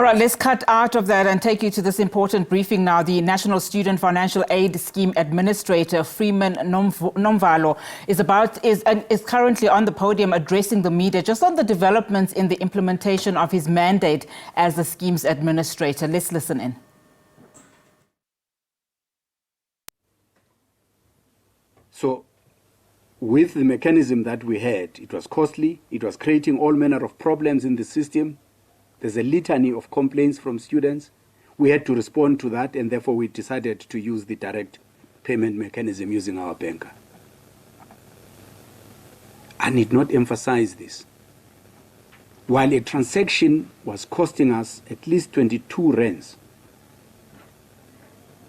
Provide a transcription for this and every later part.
All right, let's cut out of that and take you to this important briefing now. The National Student Financial Aid Scheme Administrator, Freeman Nomvalo, is currently on the podium addressing the media just on the developments in the implementation of his mandate as the scheme's administrator. Let's listen in. So, with the mechanism that we had, it was costly, it was creating all manner of problems in the system. There's a litany of complaints from students. We had to respond to that, and therefore we decided to use the direct payment mechanism using our banker. I need not emphasize this. While a transaction was costing us at least 22 rands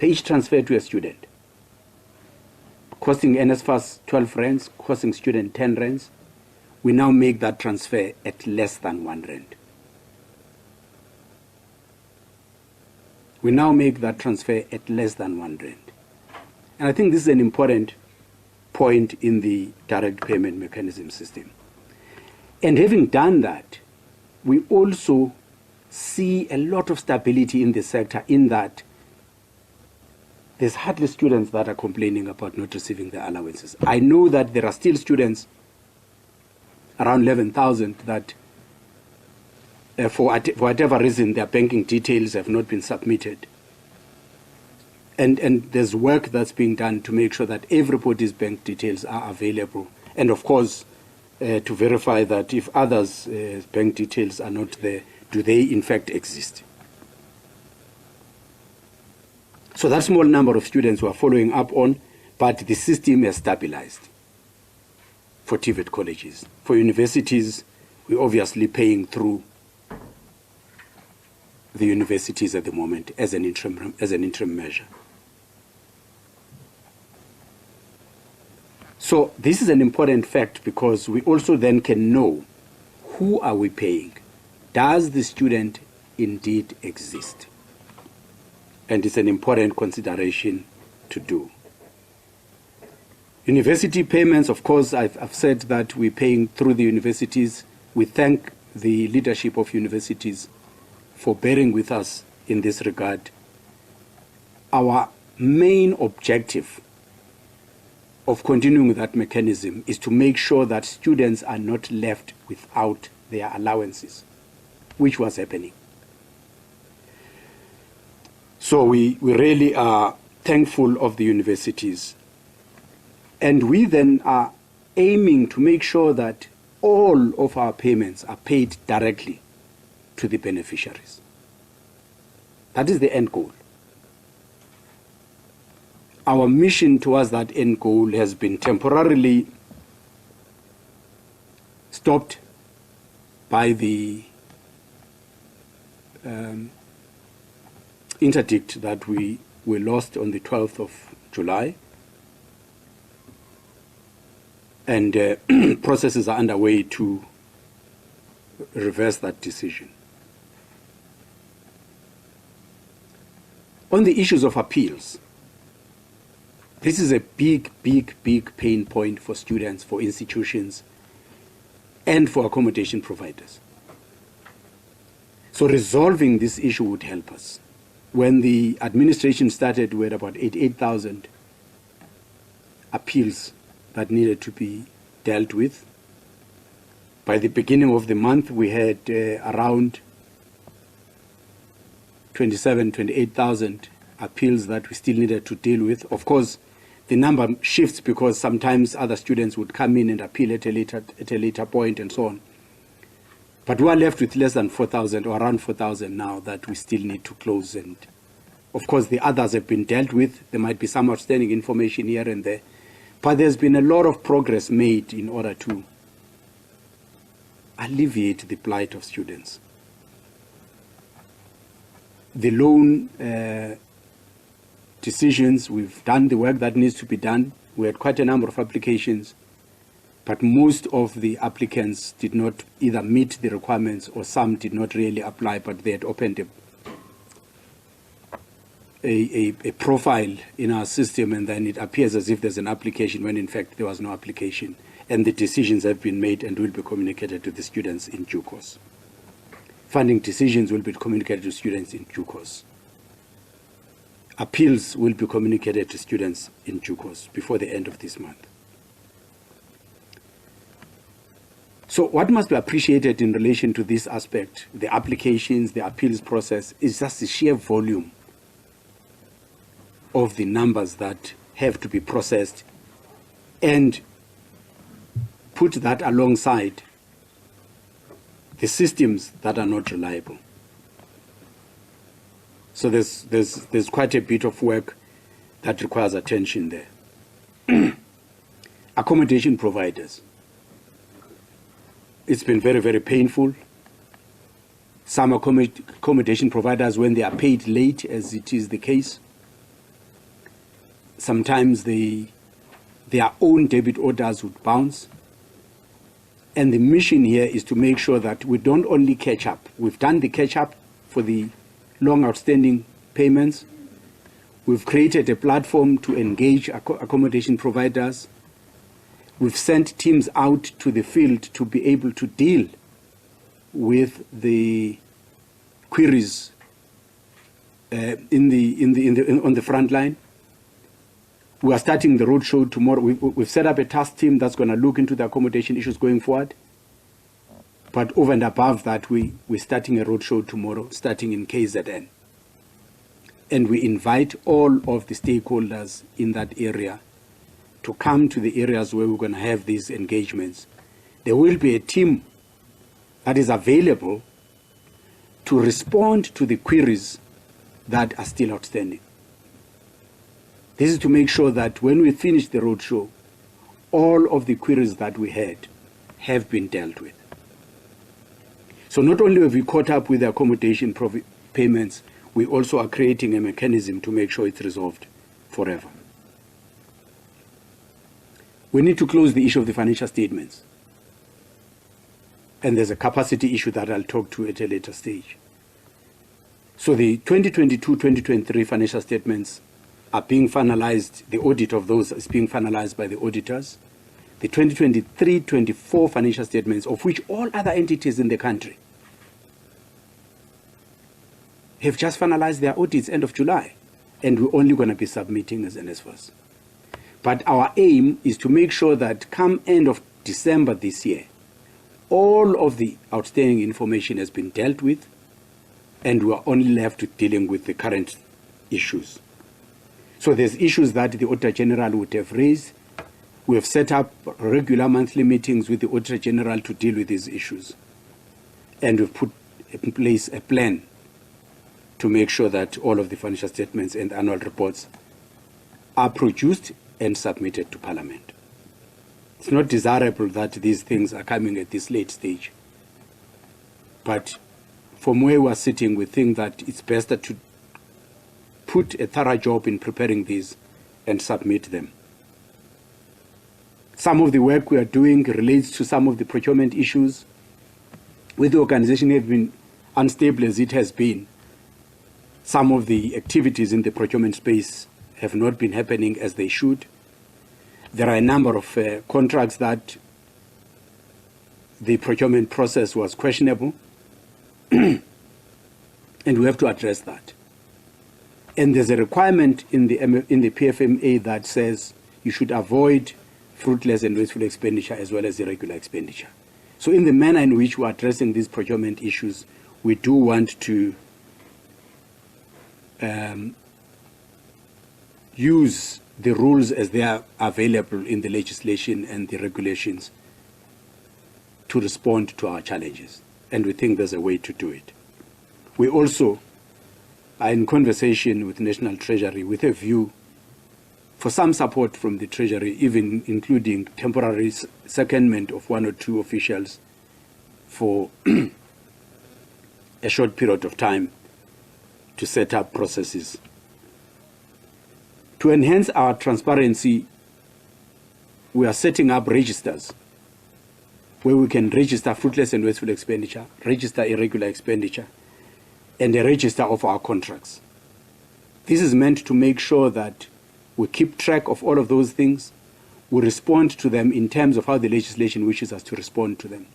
per each transfer to a student, costing NSFAS 12 rands, costing student 10 rands, we now make that transfer at less than 1 rand. We now make that transfer at less than 1 rand. And I think this is an important point in the direct payment mechanism system. And having done that, we also see a lot of stability in the sector in that there's hardly students that are complaining about not receiving their allowances. I know that there are still students, around 11,000, that for whatever reason, their banking details have not been submitted. And there's work that's being done to make sure that everybody's bank details are available. And of course, to verify that if others' bank details are not there, do they in fact exist? So that small number of students who are following up on, but the system has stabilized for TVET colleges. For universities, we're obviously paying through the universities at the moment as an interim measure. So this is an important fact because we also then can know who are we paying. Does the student indeed exist? And it's an important consideration to do. University payments, of course, I've said that we're paying through the universities. We thank the leadership of universities for bearing with us in this regard. Our main objective of continuing with that mechanism is to make sure that students are not left without their allowances, which was happening. So we really are thankful of the universities. And we then are aiming to make sure that all of our payments are paid directly to the beneficiaries. That is the end goal. Our mission towards that end goal has been temporarily stopped by the interdict that we lost on the 12th of July. And processes are underway to reverse that decision. On the issues of appeals, this is a big pain point for students, for institutions, and for accommodation providers. So resolving this issue would help us. When the administration started, we had about 88,000 appeals that needed to be dealt with. By the beginning of the month, we had around 28,000 appeals that we still needed to deal with. Of course, the number shifts because sometimes other students would come in and appeal at a later point and so on. But we are left with less than 4,000 or around 4,000 now that we still need to close. And of course, the others have been dealt with. There might be some outstanding information here and there. But there's been a lot of progress made in order to alleviate the plight of students. The loan decisions, we've done the work that needs to be done. We had quite a number of applications, but most of the applicants did not either meet the requirements or some did not really apply, but they had opened a profile in our system, and then it appears as if there's an application when in fact there was no application, and the decisions have been made and will be communicated to the students in due course. Funding decisions will be communicated to students in due course. Appeals will be communicated to students in due course before the end of this month. So what must be appreciated in relation to this aspect, the applications, the appeals process, is just the sheer volume of the numbers that have to be processed, and put that alongside the systems that are not reliable. So there's quite a bit of work that requires attention there. Accommodation providers. It's been very, very painful. Some accommodation providers, when they are paid late, as it is the case, sometimes their own debit orders would bounce. And the mission here is to make sure that we don't only catch up. We've done the catch up for the long outstanding payments. We've created a platform to engage accommodation providers. We've sent teams out to the field to be able to deal with the queries on the front line. We are starting the roadshow tomorrow. We've set up a task team that's going to look into the accommodation issues going forward. But over and above that, we're starting a roadshow tomorrow, starting in KZN. And we invite all of the stakeholders in that area to come to the areas where we're going to have these engagements. There will be a team that is available to respond to the queries that are still outstanding. This is to make sure that when we finish the roadshow, all of the queries that we had have been dealt with. So not only have we caught up with the accommodation payments, we also are creating a mechanism to make sure it's resolved forever. We need to close the issue of the financial statements. And there's a capacity issue that I'll talk to at a later stage. So the 2022-2023 financial statements are being finalized. The audit of those is being finalized by the auditors. The 2023-24 financial statements, of which all other entities in the country have just finalized their audits end of July, and we're only going to be submitting as NSFAS. But our aim is to make sure that come end of December this year, all of the outstanding information has been dealt with, and we are only left with dealing with the current issues. So there's issues that the Auditor General would have raised. We have set up regular monthly meetings with the Auditor General to deal with these issues. And we've put in place a plan to make sure that all of the financial statements and annual reports are produced and submitted to Parliament. It's not desirable that these things are coming at this late stage. But from where we are sitting, we think that it's best to put a thorough job in preparing these and submit them. Some of the work we are doing relates to some of the procurement issues. With the organization have been unstable as it has been, some of the activities in the procurement space have not been happening as they should. There are a number of contracts that the procurement process was questionable, and we have to address that. And there's a requirement in the PFMA that says you should avoid fruitless and wasteful expenditure as well as irregular expenditure. So in the manner in which we're addressing these procurement issues, we do want to use the rules as they are available in the legislation and the regulations to respond to our challenges. And we think there's a way to do it. We also are in conversation with National Treasury with a view for some support from the Treasury, even including temporary secondment of 1 or 2 officials for a short period of time to set up processes. To enhance our transparency, we are setting up registers where we can register fruitless and wasteful expenditure, register irregular expenditure, and a register of our contracts. This is meant to make sure that we keep track of all of those things, we respond to them in terms of how the legislation wishes us to respond to them,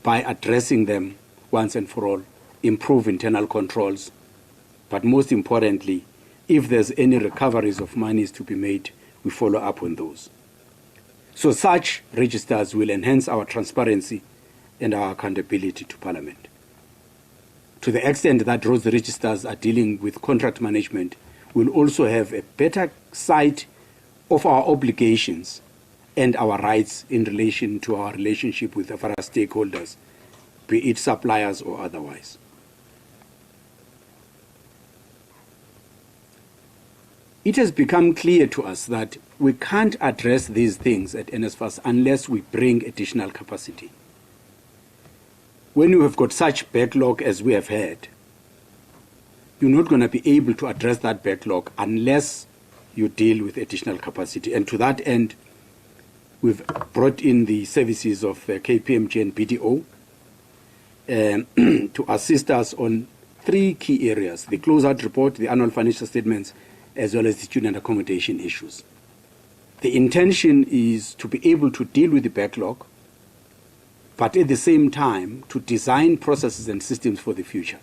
by addressing them once and for all, improve internal controls, but most importantly, if there's any recoveries of monies to be made, we follow up on those. So such registers will enhance our transparency and our accountability to Parliament. To the extent that those registers are dealing with contract management, we'll also have a better sight of our obligations and our rights in relation to our relationship with our stakeholders, be it suppliers or otherwise. It has become clear to us that we can't address these things at NSFAS unless we bring additional capacity. When you have got such backlog as we have had, you're not going to be able to address that backlog unless you deal with additional capacity. And to that end, we've brought in the services of KPMG and BDO to assist us on 3 key areas: the closeout report, the annual financial statements, as well as the student accommodation issues. The intention is to be able to deal with the backlog, but at the same time to design processes and systems for the future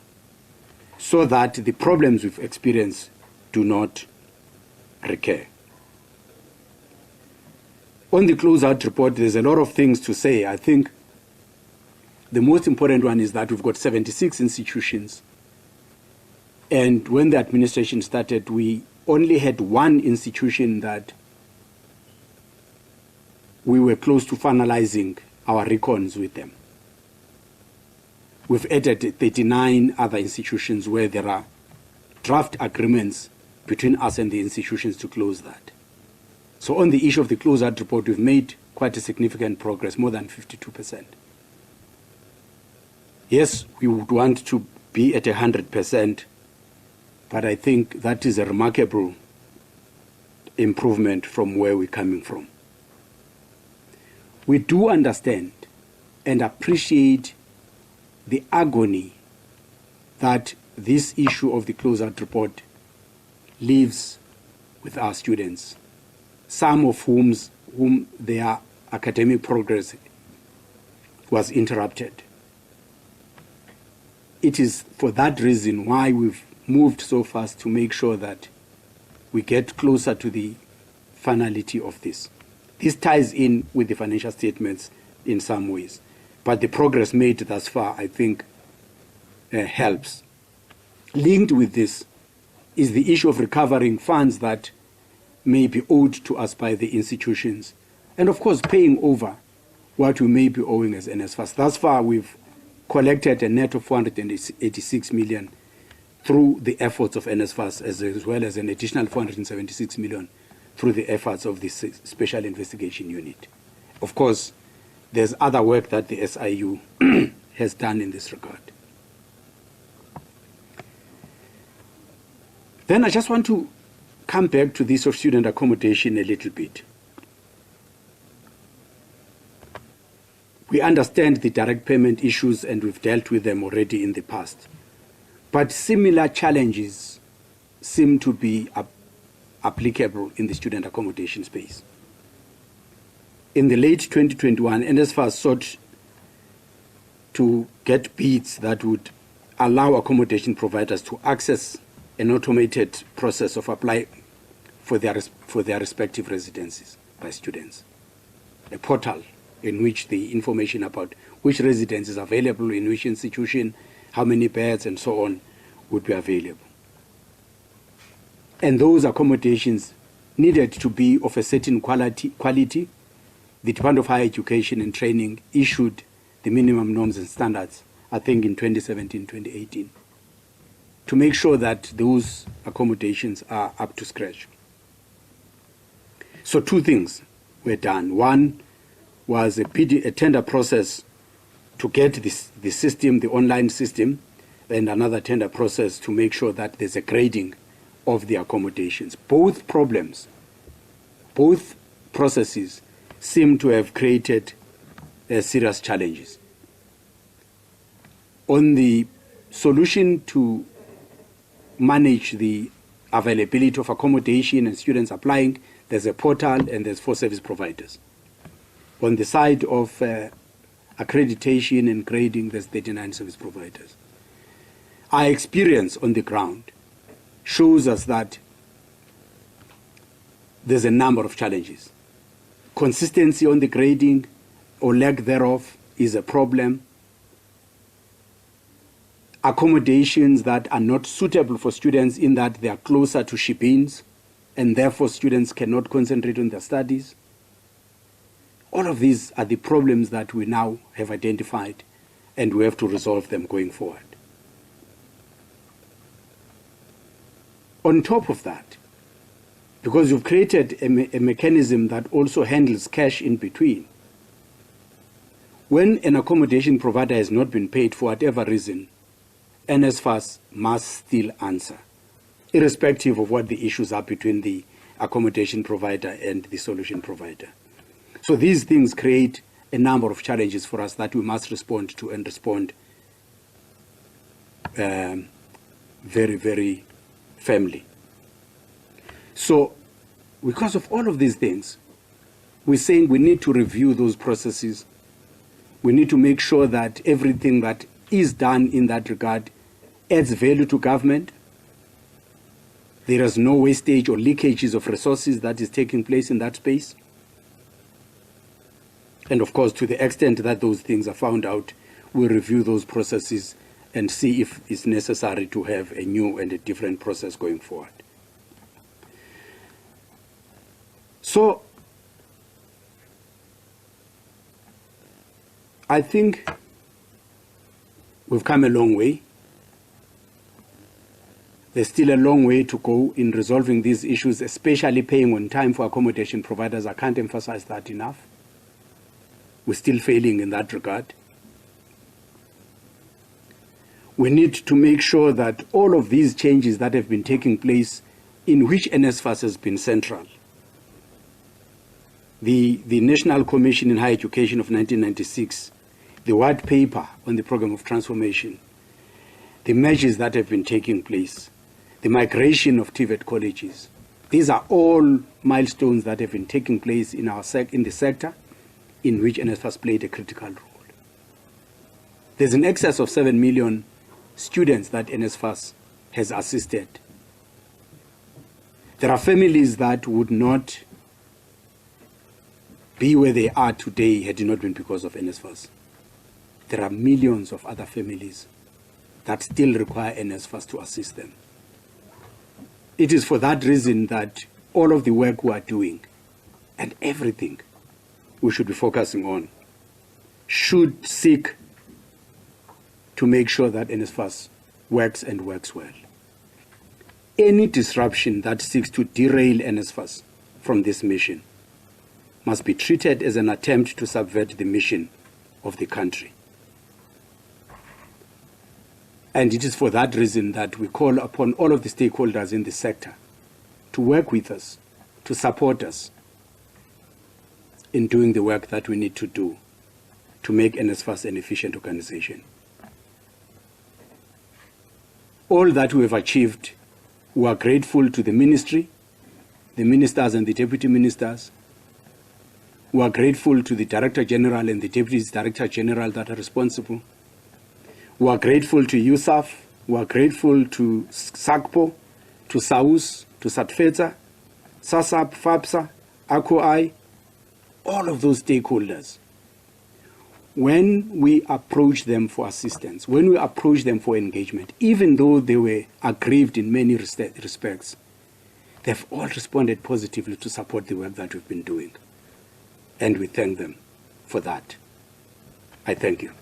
so that the problems we've experienced do not recur. On the closeout report, there's a lot of things to say. I think the most important one is that we've got 76 institutions, and when the administration started, we only had 1 institution that we were close to finalizing our recons with them. We've added 39 other institutions where there are draft agreements between us and the institutions to close that. So on the issue of the closeout report, we've made quite a significant progress, more than 52%. Yes, we would want to be at 100%, but I think that is a remarkable improvement from where we're coming from. We do understand and appreciate the agony that this issue of the closeout report leaves with our students, some of whom their academic progress was interrupted. It is for that reason why we've moved so fast to make sure that we get closer to the finality of this. This ties in with the financial statements in some ways, but the progress made thus far, I think, helps. Linked with this is the issue of recovering funds that may be owed to us by the institutions, and of course paying over what we may be owing as NSFAS. Thus far, we've collected a net of 486 million through the efforts of NSFAS, as well as an additional 476 million through the efforts of the Special Investigation Unit. Of course, there's other work that the SIU has done in this regard. Then I just want to come back to this of student accommodation a little bit. We understand the direct payment issues and we've dealt with them already in the past. But similar challenges seem to be applicable in the student accommodation space. In the late 2021, NSFAS sought to get bids that would allow accommodation providers to access an automated process of applying for their respective residencies by students. A portal in which the information about which residence is available in which institution, how many beds and so on would be available. And those accommodations needed to be of a certain quality. The Department of Higher Education and Training issued the minimum norms and standards, I think in 2017, 2018, to make sure that those accommodations are up to scratch. So 2 things were done. One was a tender process to get the system, the online system, and another tender process to make sure that there's a grading of the accommodations. Both processes seem to have created serious challenges. On the solution to manage the availability of accommodation and students applying, there's a portal and there's 4 service providers. On the side of accreditation and grading, there's 39 service providers. Our experience on the ground shows us that there's a number of challenges. Consistency on the grading or lack thereof is a problem. Accommodations that are not suitable for students in that they are closer to ship-ins and therefore students cannot concentrate on their studies. All of these are the problems that we now have identified and we have to resolve them going forward. On top of that, because you've created a mechanism that also handles cash in between, when an accommodation provider has not been paid for whatever reason, NSFAS must still answer, irrespective of what the issues are between the accommodation provider and the solution provider. So these things create a number of challenges for us that we must respond to and respond very, very firmly. So because of all of these things, we're saying we need to review those processes. We need to make sure that everything that is done in that regard adds value to government. There is no wastage or leakages of resources that is taking place in that space. And of course, to the extent that those things are found out, we'll review those processes and see if it's necessary to have a new and a different process going forward. So, I think we've come a long way. There's still a long way to go in resolving these issues, especially paying on time for accommodation providers. I can't emphasize that enough. We're still failing in that regard. We need to make sure that all of these changes that have been taking place, in which NSFAS has been central, the National Commission in Higher Education of 1996, the white paper on the program of transformation, the measures that have been taking place, the migration of TVET colleges, these are all milestones that have been taking place in the sector in which NSFAS played a critical role. There's an excess of 7 million students that NSFAS has assisted. There are families that would not be where they are today had it not been because of NSFAS. There are millions of other families that still require NSFAS to assist them. It is for that reason that all of the work we are doing and everything we should be focusing on should seek to make sure that NSFAS works and works well. Any disruption that seeks to derail NSFAS from this mission must be treated as an attempt to subvert the mission of the country. And it is for that reason that we call upon all of the stakeholders in the sector to work with us, to support us in doing the work that we need to do to make NSFAS an efficient organization. All that we have achieved, we are grateful to the ministry, the ministers and the deputy ministers. We are grateful to the Director General and the Deputy Director General that are responsible. We are grateful to USAF. We are grateful to SACPO, to SAUS, to SATFETA, SASAP, FAPSA, ACOI, all of those stakeholders. When we approach them for assistance, when we approach them for engagement, even though they were aggrieved in many respects, they've all responded positively to support the work that we've been doing. And we thank them for that. I thank you.